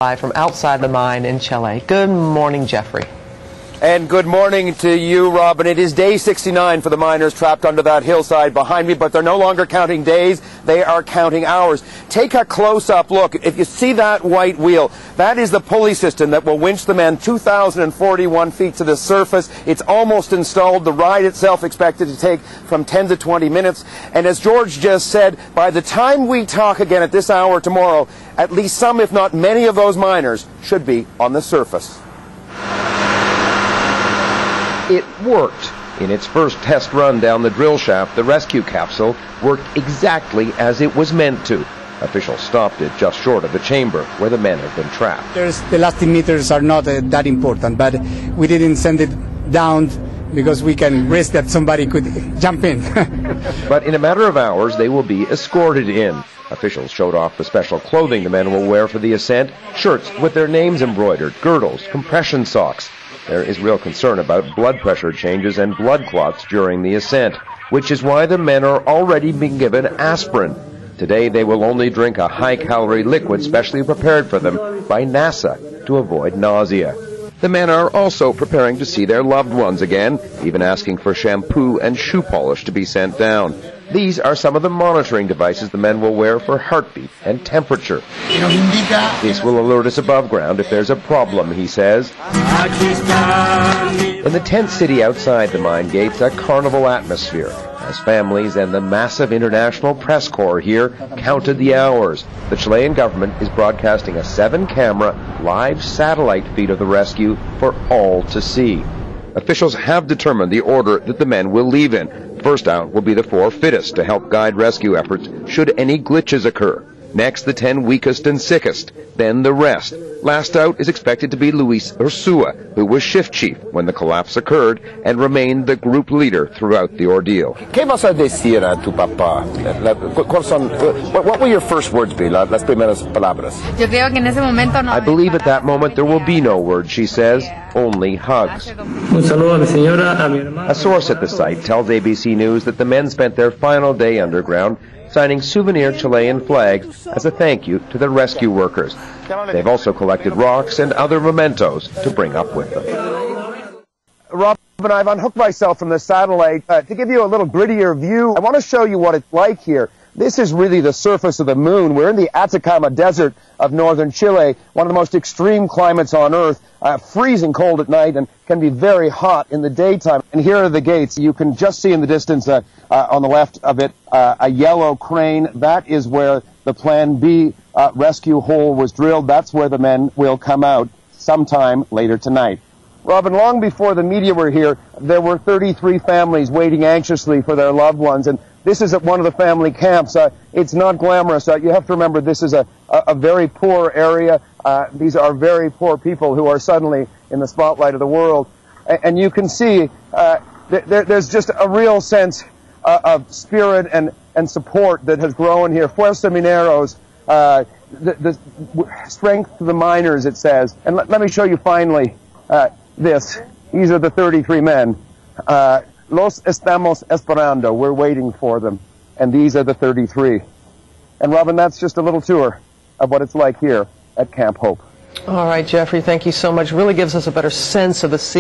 Live from outside the mine in Chile. Good morning, Jeffrey. And good morning to you, Robin. It is day 69 for the miners trapped under that hillside behind me, but they're no longer counting days, they are counting hours. Take a close-up look. If you see that white wheel, that is the pulley system that will winch the men 2,041 feet to the surface. It's almost installed. The ride itself expected to take from 10 to 20 minutes. And as George just said, by the time we talk again at this hour tomorrow, at least some, if not many of those miners should be on the surface. It worked. In its first test run down the drill shaft, the rescue capsule worked exactly as it was meant to. Officials stopped it just short of the chamber where the men had been trapped. The lasting meters are not that important, but we didn't send it down because we can risk that somebody could jump in. But in a matter of hours, they will be escorted in. Officials showed off the special clothing the men will wear for the ascent, shirts with their names embroidered, girdles, compression socks. There is real concern about blood pressure changes and blood clots during the ascent, which is why the men are already being given aspirin. Today they will only drink a high-calorie liquid specially prepared for them by NASA to avoid nausea. The men are also preparing to see their loved ones again, even asking for shampoo and shoe polish to be sent down. These are some of the monitoring devices the men will wear for heartbeat and temperature. This will alert us above ground if there's a problem, he says. In the tent city outside the mine gates, a carnival atmosphere, as families and the massive international press corps here counted the hours. The Chilean government is broadcasting a 7-camera live satellite feed of the rescue for all to see. Officials have determined the order that the men will leave in. First out will be the 4 fittest to help guide rescue efforts should any glitches occur. Next, the 10 weakest and sickest. Then the rest. Last out is expected to be Luis Ursua, who was shift chief when the collapse occurred and remained the group leader throughout the ordeal. ¿Qué vas a decir a tu papá? What will your first words be? Las primeras palabras. I believe at that moment there will be no words, she says, only hugs. A source at the site tells ABC News that the men spent their final day underground signing souvenir Chilean flags as a thank you to the rescue workers. They've also collected rocks and other mementos to bring up with them. Robin, I've unhooked myself from the satellite to give you a little grittier view. I want to show you what it's like here. This is really the surface of the moon. We're in the Atacama Desert of northern Chile, one of the most extreme climates on Earth, freezing cold at night and can be very hot in the daytime. And here are the gates. You can just see in the distance on the left of it a yellow crane. That is where the Plan B rescue hole was drilled. That's where the men will come out sometime later tonight. Robin, long before the media were here, there were 33 families waiting anxiously for their loved ones, and this is at one of the family camps. It's not glamorous. You have to remember this is a very poor area. These are very poor people who are suddenly in the spotlight of the world. And you can see there's just a real sense of spirit and support that has grown here. Fuerza Mineros, the strength to the miners, it says. And let me show you finally this. These are the 33 men. Los estamos esperando. We're waiting for them. And these are the 33. And Robin, that's just a little tour of what it's like here at Camp Hope. All right, Jeffrey, thank you so much. Really gives us a better sense of the scene.